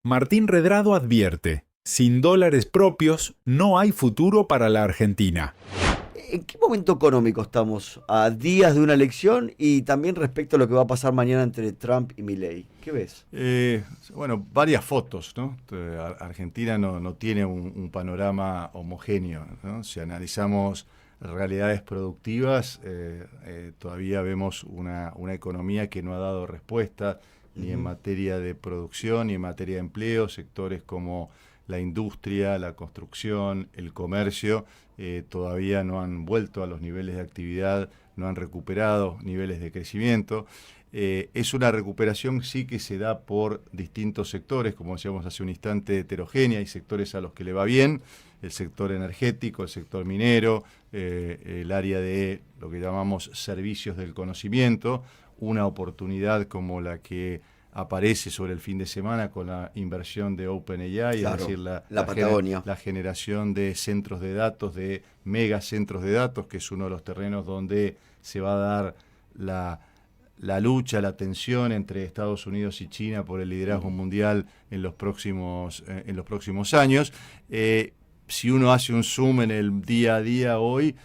Martín Redrado advierte, sin dólares propios no hay futuro para la Argentina. ¿En qué momento económico estamos? A días de una elección y también respecto a lo que va a pasar mañana entre Trump y Milei. ¿Qué ves? Bueno, varias fotos, ¿no? Argentina no tiene un panorama homogéneo, ¿no? Si analizamos realidades productivas, todavía vemos una economía que no ha dado respuesta ni en Ujú. materia de producción ni en materia de empleo, sectores como la industria, la construcción, el comercio, todavía no han vuelto a los niveles de actividad, no han recuperado niveles de crecimiento. Es una recuperación sí que se da por distintos sectores, como decíamos hace un instante, heterogénea. Hay sectores a los que le va bien, el sector energético, el sector minero, el área de lo que llamamos servicios del conocimiento, una oportunidad como la que aparece sobre el fin de semana con la inversión de OpenAI, es Claro, decir, la Patagonia. la generación de centros de datos, de megacentros de datos, que es uno de los terrenos donde se va a dar la lucha, la tensión entre Estados Unidos y China por el liderazgo mundial en los próximos años. Si uno hace un zoom en el día a día hoy,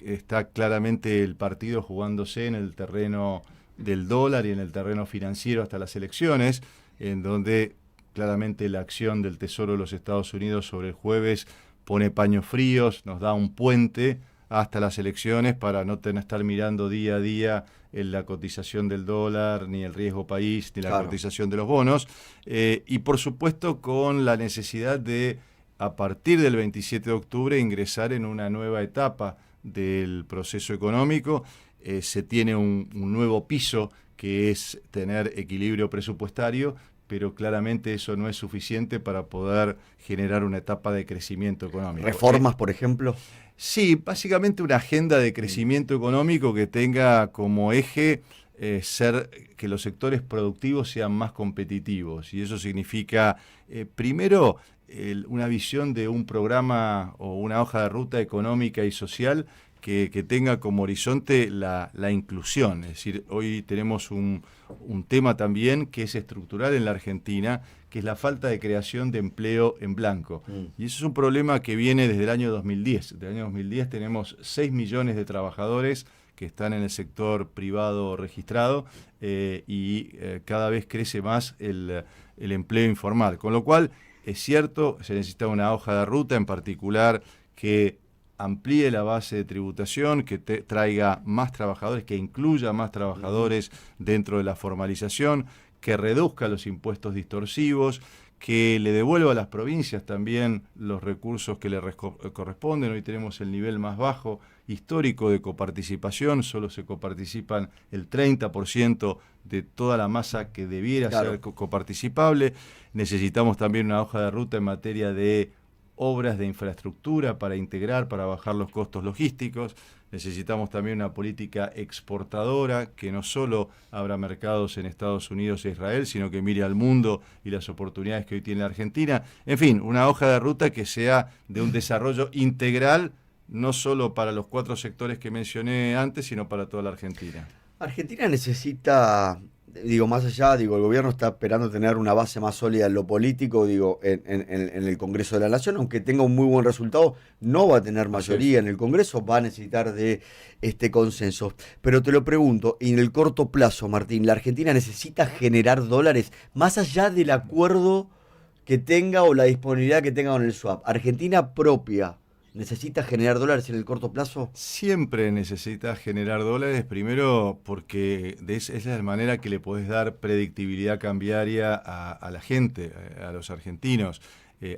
está claramente el partido jugándose en el terreno del dólar y en el terreno financiero hasta las elecciones, en donde claramente la acción del Tesoro de los Estados Unidos sobre el jueves pone paños fríos, nos da un puente hasta las elecciones para no tener estar mirando día a día en la cotización del dólar, ni el riesgo país, ni la Claro. cotización de los bonos, y por supuesto con la necesidad de, a partir del 27 de octubre, ingresar en una nueva etapa del proceso económico. Se tiene un nuevo piso que es tener equilibrio presupuestario, pero claramente eso no es suficiente para poder generar una etapa de crecimiento económico. Reformas, por ejemplo. Sí, básicamente una agenda de Mm. crecimiento económico que tenga como eje ser que los sectores productivos sean más competitivos. Y eso significa, primero, una visión de un programa o una hoja de ruta económica y social que tenga como horizonte la inclusión. Es decir, hoy tenemos un tema también que es estructural en la Argentina, que es la falta de creación de empleo en blanco. Mm. Y eso es un problema que viene desde el año 2010. Desde el año 2010 tenemos 6 millones de trabajadores que están en el sector privado registrado, cada vez crece más el empleo informal. Con lo cual, es cierto, se necesita una hoja de ruta en particular que amplíe la base de tributación, que traiga más trabajadores, que incluya más Ujú. trabajadores dentro de la formalización, que reduzca los impuestos distorsivos, que le devuelva a las provincias también los recursos que le corresponden. Hoy tenemos el nivel más bajo histórico de coparticipación, solo se coparticipan el 30% de toda la masa que debiera ser Claro. coparticipable. Necesitamos también una hoja de ruta en materia de obras de infraestructura para integrar, para bajar los costos logísticos. Necesitamos también una política exportadora que no solo abra mercados en Estados Unidos e Israel, sino que mire al mundo y las oportunidades que hoy tiene la Argentina. En fin, una hoja de ruta que sea de un desarrollo integral, no solo para los 4 sectores que mencioné antes, sino para toda la Argentina. Argentina necesita, digo, más allá, digo, el gobierno está esperando tener una base más sólida en lo político, digo, en el Congreso de la Nación, aunque tenga un muy buen resultado, no va a tener Así es. mayoría en el Congreso, va a necesitar de este consenso. Pero te lo pregunto, en el corto plazo, Martín, ¿la Argentina necesita generar dólares más allá del acuerdo que tenga o la disponibilidad que tenga con el swap? ¿Argentina propia necesita generar dólares en el corto plazo? Siempre necesitas generar dólares, primero porque esa es la manera que le podés dar predictibilidad cambiaria a la gente, a los argentinos.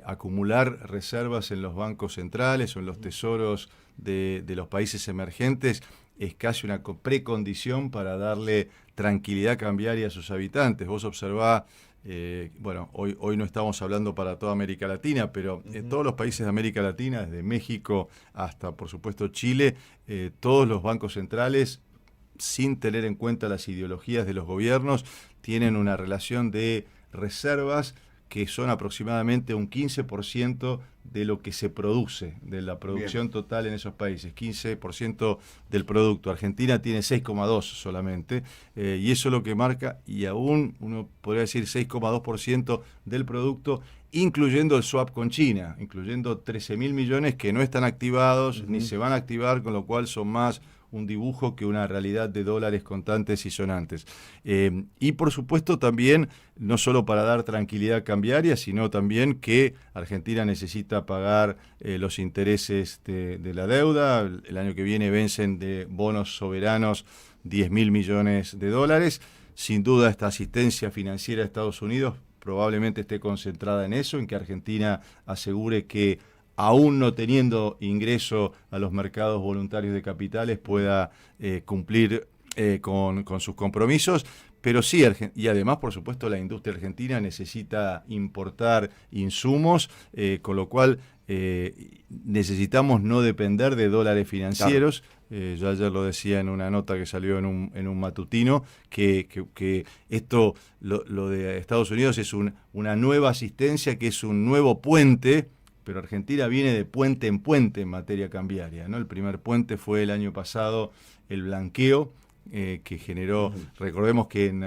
Acumular reservas en los bancos centrales o en los tesoros de los países emergentes es casi una precondición para darle tranquilidad cambiaria a sus habitantes. Vos observá, hoy no estamos hablando para toda América Latina, pero Ujú. todos los países de América Latina, desde México hasta, por supuesto, Chile, todos los bancos centrales, sin tener en cuenta las ideologías de los gobiernos, tienen una relación de reservas que son aproximadamente un 15% de lo que se produce, de la producción total en esos países, 15% del producto. Argentina tiene 6,2 solamente, y eso es lo que marca, y aún uno podría decir 6,2% del producto, incluyendo el swap con China, incluyendo 13.000 millones que no están activados ni se van a activar, con lo cual son más un dibujo que una realidad de dólares contantes y sonantes. Y por supuesto también, no solo para dar tranquilidad cambiaria, sino también que Argentina necesita pagar los intereses de la deuda. El año que viene vencen de bonos soberanos 10.000 millones de dólares. Sin duda esta asistencia financiera de Estados Unidos probablemente esté concentrada en eso, en que Argentina asegure que aún no teniendo ingreso a los mercados voluntarios de capitales, pueda cumplir con sus compromisos. Pero sí, y además, por supuesto, la industria argentina necesita importar insumos, con lo cual necesitamos no depender de dólares financieros. Claro. Yo ayer lo decía en una nota que salió en un matutino, que esto, lo de Estados Unidos es una nueva asistencia, que es un nuevo puente, pero Argentina viene de puente en puente en materia cambiaria, ¿no? El primer puente fue el año pasado el blanqueo, que generó, recordemos que en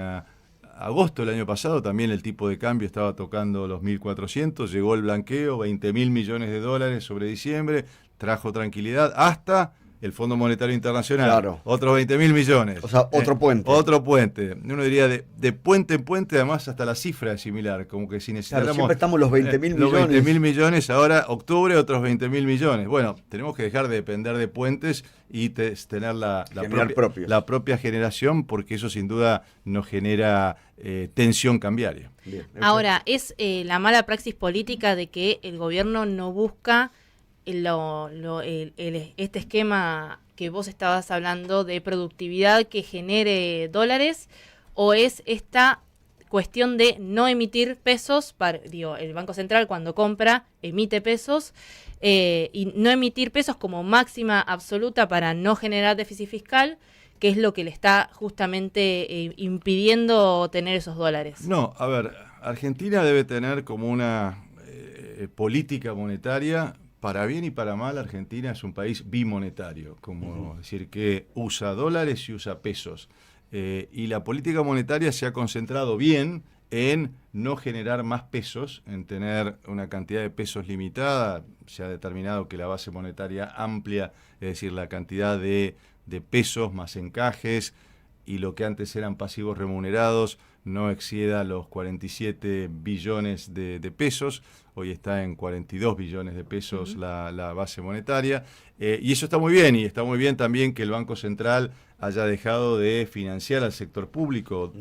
agosto del año pasado también el tipo de cambio estaba tocando los 1.400, llegó el blanqueo, 20.000 millones de dólares sobre diciembre, trajo tranquilidad hasta el Fondo Monetario Internacional, claro, otros 20.000 millones. O sea, otro puente. Otro puente. Uno diría de puente en puente, además hasta la cifra es similar, como que si necesitáramos... Claro, siempre estamos los 20.000 millones. Los 20.000 millones, ahora octubre otros 20.000 millones. Bueno, tenemos que dejar de depender de puentes y tener la propia generación, porque eso sin duda nos genera tensión cambiaria. Bien. Ahora, es la mala praxis política de que el gobierno no busca este esquema que vos estabas hablando de productividad que genere dólares, o es esta cuestión de no emitir pesos, el Banco Central cuando compra emite pesos, y no emitir pesos como máxima absoluta para no generar déficit fiscal, que es lo que le está justamente impidiendo tener esos dólares. No, a ver, Argentina debe tener como una política monetaria. Para bien y para mal, Argentina es un país bimonetario, como decir que usa dólares y usa pesos. Y la política monetaria se ha concentrado bien en no generar más pesos, en tener una cantidad de pesos limitada. Se ha determinado que la base monetaria amplia, es decir, la cantidad de pesos más encajes y lo que antes eran pasivos remunerados, no exceda los 47 billones de pesos. Hoy está en 42 billones de pesos la base monetaria. Y eso está muy bien, y está muy bien también que el Banco Central haya dejado de financiar al sector público.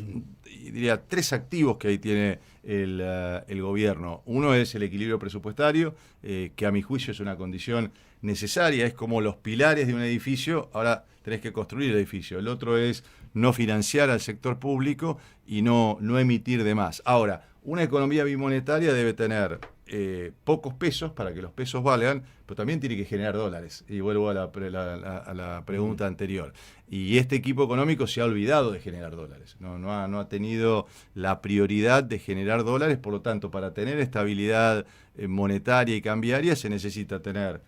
Y diría 3 activos que ahí tiene el gobierno. Uno es el equilibrio presupuestario, que a mi juicio es una condición necesaria, es como los pilares de un edificio, ahora tenés que construir el edificio. El otro es no financiar al sector público y no emitir de más. Ahora, una economía bimonetaria debe tener pocos pesos para que los pesos valgan, pero también tiene que generar dólares. Y vuelvo a la pregunta anterior. Y este equipo económico se ha olvidado de generar dólares. No ha tenido la prioridad de generar dólares, por lo tanto, para tener estabilidad monetaria y cambiaria se necesita tener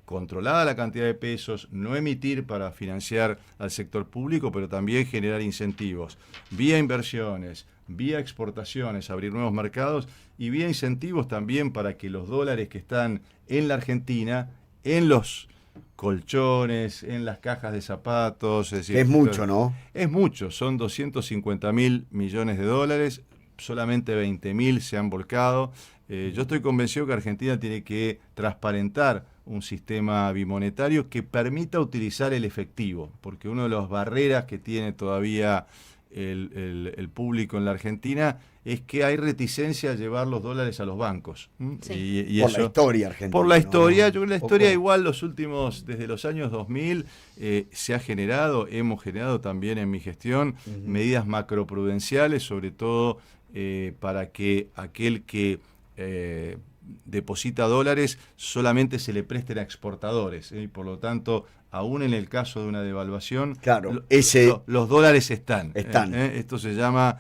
controlada la cantidad de pesos, no emitir para financiar al sector público, pero también generar incentivos vía inversiones, vía exportaciones, abrir nuevos mercados y vía incentivos también para que los dólares que están en la Argentina, en los colchones, en las cajas de zapatos... Es mucho, ¿no? Es mucho, son 250.000 millones de dólares, solamente 20.000 se han volcado. Yo estoy convencido que Argentina tiene que transparentar un sistema bimonetario que permita utilizar el efectivo, porque una de las barreras que tiene todavía el público en la Argentina es que hay reticencia a llevar los dólares a los bancos. Sí. Y por eso, la historia argentina. Por la historia, yo creo que la historia igual desde los años 2000 hemos generado también en mi gestión medidas macroprudenciales, sobre todo para que aquel que deposita dólares solamente se le presten a exportadores, y por lo tanto, aún en el caso de una devaluación, claro, los dólares están. Esto se llama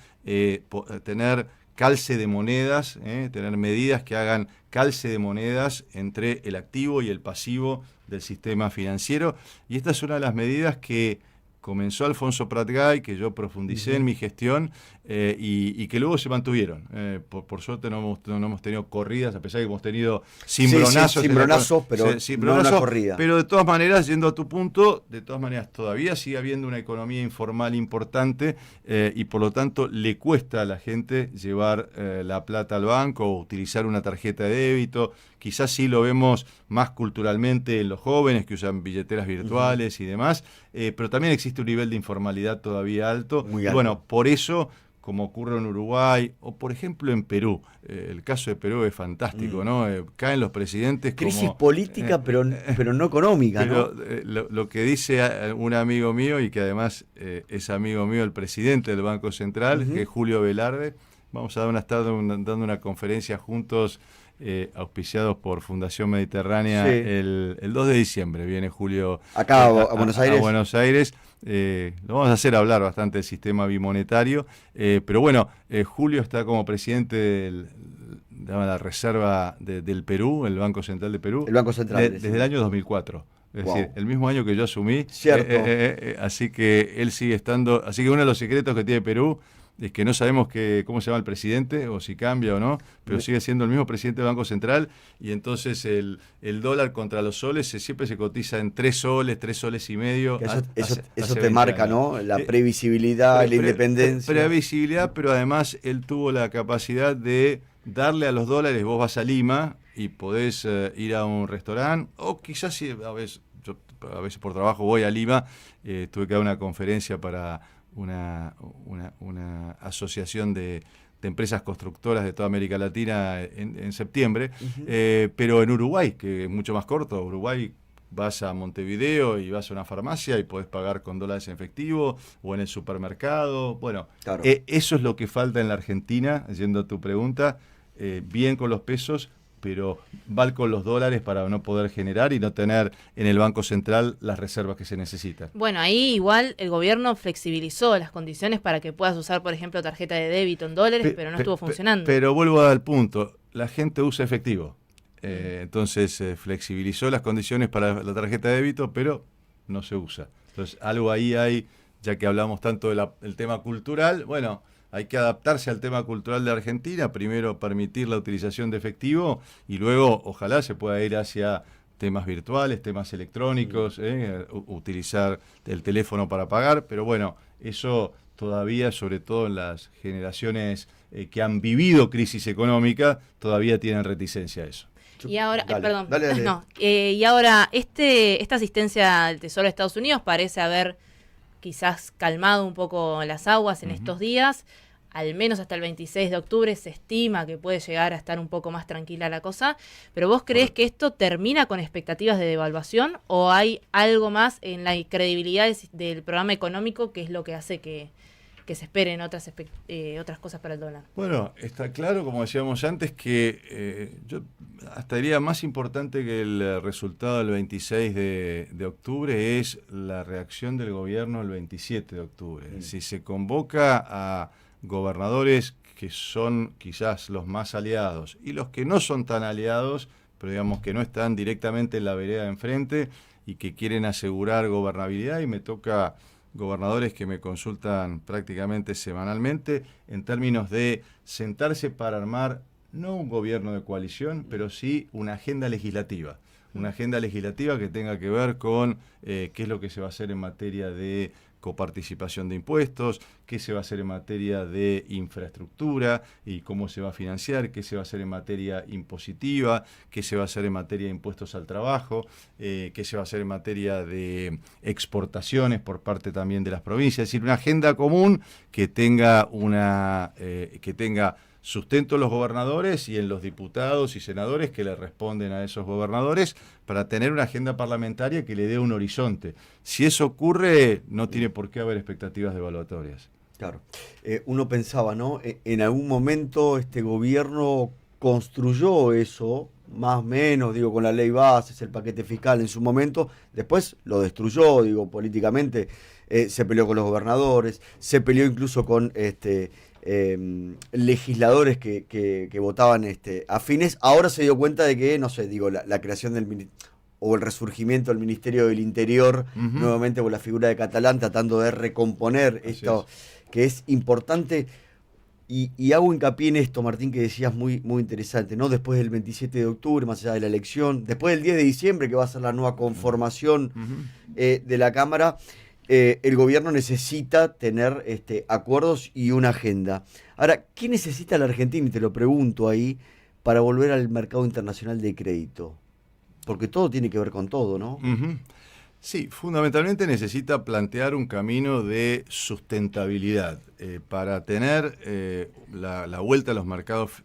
tener calce de monedas, tener medidas que hagan calce de monedas entre el activo y el pasivo del sistema financiero. Y esta es una de las medidas que comenzó Alfonso Prat-Gay, que yo profundicé en mi gestión y que luego se mantuvieron. Por suerte no hemos tenido corridas, a pesar de que hemos tenido cimbronazos. Cimbronazos, pero no una corrida. Pero de todas maneras, yendo a tu punto, de todas maneras todavía sigue habiendo una economía informal importante y por lo tanto le cuesta a la gente llevar la plata al banco o utilizar una tarjeta de débito. Quizás sí lo vemos más culturalmente en los jóvenes que usan billeteras virtuales y demás, pero también existe un nivel de informalidad todavía alto. Muy alto. Y bueno, por eso, como ocurre en Uruguay o por ejemplo en Perú, el caso de Perú es fantástico, ¿no? Caen los presidentes crisis como... política, pero no económica, pero, ¿no? lo que dice un amigo mío, y que además es amigo mío, el presidente del Banco Central, que es Julio Velarde, vamos a estar dando una conferencia juntos, auspiciados por Fundación Mediterránea, Sí. el 2 de diciembre viene Julio Acá a Buenos Aires. A Buenos Aires. Lo vamos a hacer hablar bastante del sistema bimonetario, pero bueno, Julio está como presidente de la Reserva del Perú, el Banco Central de Perú, El Banco Central. desde el año 2004. Es Wow. decir, el mismo año que yo asumí. Cierto. Así que él sigue estando. Así que uno de los secretos que tiene Perú es que no sabemos cómo se llama el presidente o si cambia o no, pero sigue siendo el mismo presidente del Banco Central, y entonces el dólar contra los soles siempre se cotiza en 3 soles y medio. Que eso hace te 20 marca, años. ¿no? La previsibilidad, la independencia. Previsibilidad, pero además él tuvo la capacidad de darle a los dólares. Vos vas a Lima y podés ir a un restaurante, o quizás si a veces por trabajo voy a Lima, tuve que dar una conferencia para una asociación de empresas constructoras de toda América Latina en septiembre, pero en Uruguay, que es mucho más corto. Uruguay, vas a Montevideo y vas a una farmacia y podés pagar con dólares en efectivo o en el supermercado. Bueno, Claro. Eso es lo que falta en la Argentina, yendo a tu pregunta, bien con los pesos, pero mal con los dólares para no poder generar y no tener en el Banco Central las reservas que se necesitan. Bueno, ahí igual el gobierno flexibilizó las condiciones para que puedas usar, por ejemplo, tarjeta de débito en dólares, pero no estuvo funcionando. Pero vuelvo al punto, la gente usa efectivo. Entonces flexibilizó las condiciones para la tarjeta de débito, pero no se usa. Entonces algo ahí hay, ya que hablamos tanto del tema cultural, bueno, hay que adaptarse al tema cultural de Argentina, primero permitir la utilización de efectivo y luego ojalá se pueda ir hacia temas virtuales, temas electrónicos, utilizar el teléfono para pagar, pero bueno, eso todavía, sobre todo en las generaciones que han vivido crisis económica, todavía tienen reticencia a eso. Y ahora, Dale, perdón, dale. no, y ahora esta asistencia del Tesoro de Estados Unidos parece haber quizás calmado un poco las aguas en estos días. Al menos hasta el 26 de octubre se estima que puede llegar a estar un poco más tranquila la cosa. Pero ¿vos creés que esto termina con expectativas de devaluación o hay algo más en la credibilidad del programa económico que es lo que hace que se esperen otras cosas para el dólar? Bueno, está claro, como decíamos antes, que yo hasta diría más importante que el resultado del 26 de octubre es la reacción del gobierno el 27 de octubre. Si se convoca a gobernadores que son quizás los más aliados y los que no son tan aliados, pero digamos que no están directamente en la vereda de enfrente y que quieren asegurar gobernabilidad, y me toca gobernadores que me consultan prácticamente semanalmente en términos de sentarse para armar no un gobierno de coalición, pero sí una agenda legislativa. Una agenda legislativa que tenga que ver con qué es lo que se va a hacer en materia de coparticipación de impuestos, qué se va a hacer en materia de infraestructura y cómo se va a financiar, qué se va a hacer en materia impositiva, qué se va a hacer en materia de impuestos al trabajo, qué se va a hacer en materia de exportaciones por parte también de las provincias. Es decir, una agenda común que tenga sustento en los gobernadores y en los diputados y senadores que le responden a esos gobernadores, para tener una agenda parlamentaria que le dé un horizonte. Si eso ocurre, no tiene por qué haber expectativas devaluatorias. Claro. Uno pensaba, ¿no? En algún momento este gobierno construyó eso, más o menos, digo, con la ley bases, el paquete fiscal en su momento, después lo destruyó, digo, políticamente, se peleó con los gobernadores, se peleó incluso con legisladores que votaban afines, ahora se dio cuenta de que, no sé, digo, la creación o el resurgimiento del Ministerio del Interior, nuevamente con la figura de Catalán, tratando de recomponer esto, que es importante. Y hago hincapié en esto, Martín, que decías muy, muy interesante, ¿no? Después del 27 de octubre, más allá de la elección, después del 10 de diciembre, que va a ser la nueva conformación de la Cámara, el gobierno necesita tener acuerdos y una agenda. Ahora, ¿qué necesita la Argentina? Y te lo pregunto ahí, para volver al mercado internacional de crédito. Porque todo tiene que ver con todo, ¿no? Sí, fundamentalmente necesita plantear un camino de sustentabilidad para tener la vuelta a los mercados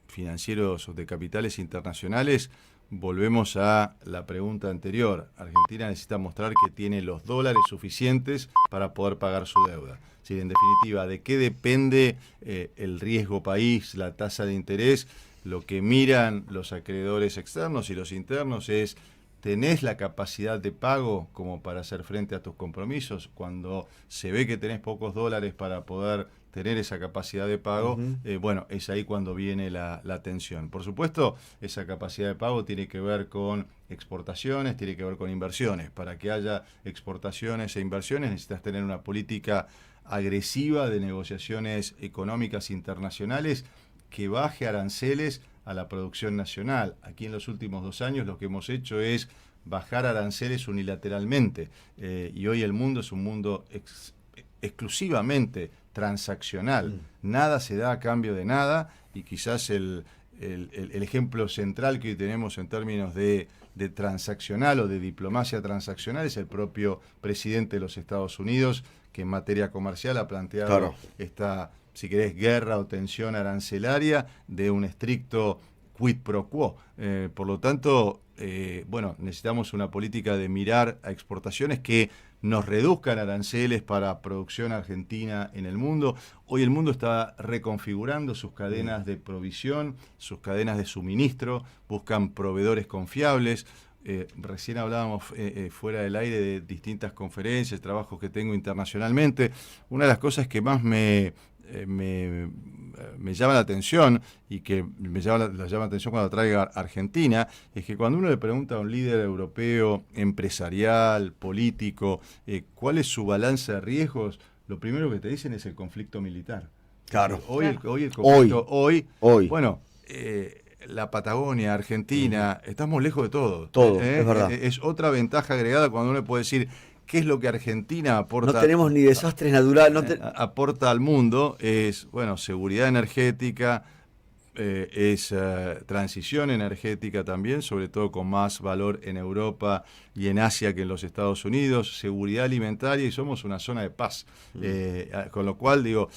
financieros de capitales internacionales. Volvemos a la pregunta anterior. Argentina necesita mostrar que tiene los dólares suficientes para poder pagar su deuda. Sí, en definitiva, ¿de qué depende el riesgo país, la tasa de interés? Lo que miran los acreedores externos y los internos es: ¿tenés la capacidad de pago como para hacer frente a tus compromisos? Cuando se ve que tenés pocos dólares para poder tener esa capacidad de pago, bueno, es ahí cuando viene la tensión. Por supuesto, esa capacidad de pago tiene que ver con exportaciones, tiene que ver con inversiones. Para que haya exportaciones e inversiones necesitas tener una política agresiva de negociaciones económicas internacionales que baje aranceles a la producción nacional. Aquí en los últimos 2 años lo que hemos hecho es bajar aranceles unilateralmente, y hoy el mundo es un mundo exclusivamente transaccional. Nada se da a cambio de nada, y quizás el ejemplo central que hoy tenemos en términos de transaccional o de diplomacia transaccional es el propio presidente de los Estados Unidos, que en materia comercial ha planteado esta, si querés, guerra o tensión arancelaria de un estricto quid pro quo. Por lo tanto, bueno, necesitamos una política de mirar a exportaciones que nos reduzcan aranceles para producción argentina en el mundo. Hoy el mundo está reconfigurando sus cadenas de provisión, sus cadenas de suministro, buscan proveedores confiables. Recién hablábamos fuera del aire de distintas conferencias, trabajos que tengo internacionalmente. Una de las cosas que más me llama la atención, y que me llama la atención cuando traiga Argentina, es que cuando uno le pregunta a un líder europeo, empresarial, político, cuál es su balance de riesgos, lo primero que te dicen es el conflicto militar. Claro. Hoy el conflicto, bueno, la Patagonia, Argentina, estamos lejos de todo. Todo, es verdad. Es otra ventaja agregada cuando uno puede decir qué es lo que Argentina aporta. No tenemos ni desastres naturales. Aporta al mundo, es, bueno, seguridad energética, es transición energética también, sobre todo con más valor en Europa y en Asia que en los Estados Unidos, seguridad alimentaria, y somos una zona de paz. Con lo cual, digo,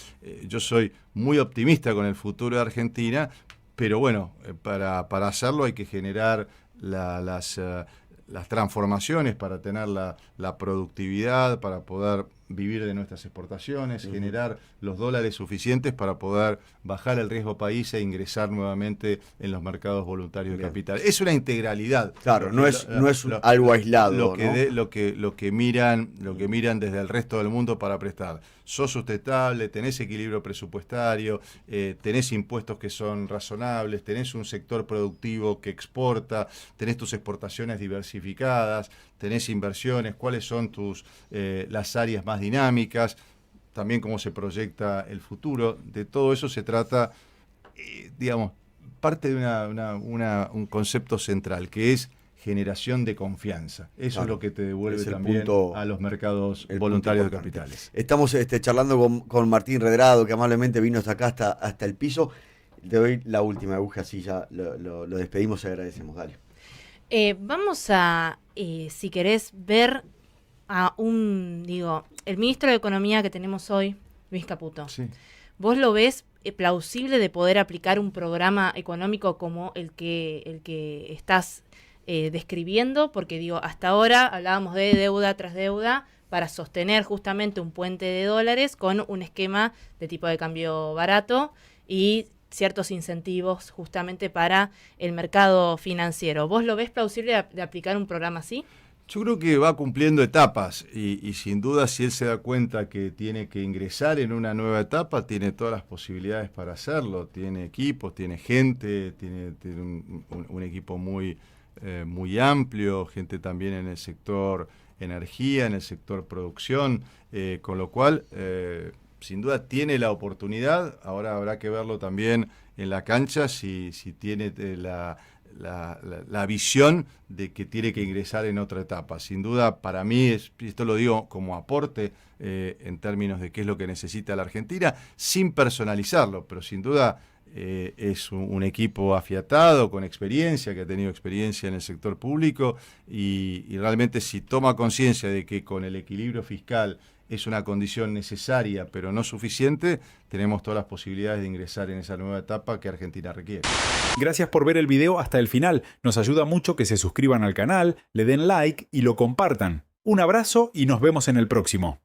yo soy muy optimista con el futuro de Argentina, pero bueno, para hacerlo hay que generar las transformaciones para tener la productividad, para poder vivir de nuestras exportaciones, generar los dólares suficientes para poder bajar el riesgo país e ingresar nuevamente en los mercados voluntarios de capital. Es una integralidad. Claro, no es algo aislado. Lo que miran desde el resto del mundo para prestar. Sos sustentable, tenés equilibrio presupuestario, tenés impuestos que son razonables, tenés un sector productivo que exporta, tenés tus exportaciones diversificadas, tenés inversiones, cuáles son las áreas más dinámicas, también cómo se proyecta el futuro. De todo eso se trata, digamos, parte de un concepto central, que es generación de confianza. Eso es lo que te devuelve también a los mercados voluntarios de capitales. Estamos charlando con Martín Redrado, que amablemente vino hasta acá, hasta el piso. Te doy la última aguja, así ya lo despedimos y agradecemos. Dale. Vamos a, si querés, ver a el ministro de Economía que tenemos hoy, Luis Caputo. Sí. ¿Vos lo ves plausible de poder aplicar un programa económico como el que estás describiendo? Porque hasta ahora hablábamos de deuda tras deuda para sostener justamente un puente de dólares con un esquema de tipo de cambio barato y ciertos incentivos justamente para el mercado financiero. ¿Vos lo ves plausible de aplicar un programa así? Yo creo que va cumpliendo etapas y sin duda si él se da cuenta que tiene que ingresar en una nueva etapa, tiene todas las posibilidades para hacerlo. Tiene equipos, tiene gente, tiene un equipo muy amplio, gente también en el sector energía, en el sector producción, con lo cual sin duda tiene la oportunidad. Ahora habrá que verlo también en la cancha si tiene la visión de que tiene que ingresar en otra etapa. Sin duda, para mí, esto lo digo como aporte en términos de qué es lo que necesita la Argentina, sin personalizarlo, pero sin duda es un equipo afiatado, con experiencia, que ha tenido experiencia en el sector público y realmente si toma conciencia de que con el equilibrio fiscal es una condición necesaria pero no suficiente, tenemos todas las posibilidades de ingresar en esa nueva etapa que Argentina requiere. Gracias por ver el video hasta el final. Nos ayuda mucho que se suscriban al canal, le den like y lo compartan. Un abrazo y nos vemos en el próximo.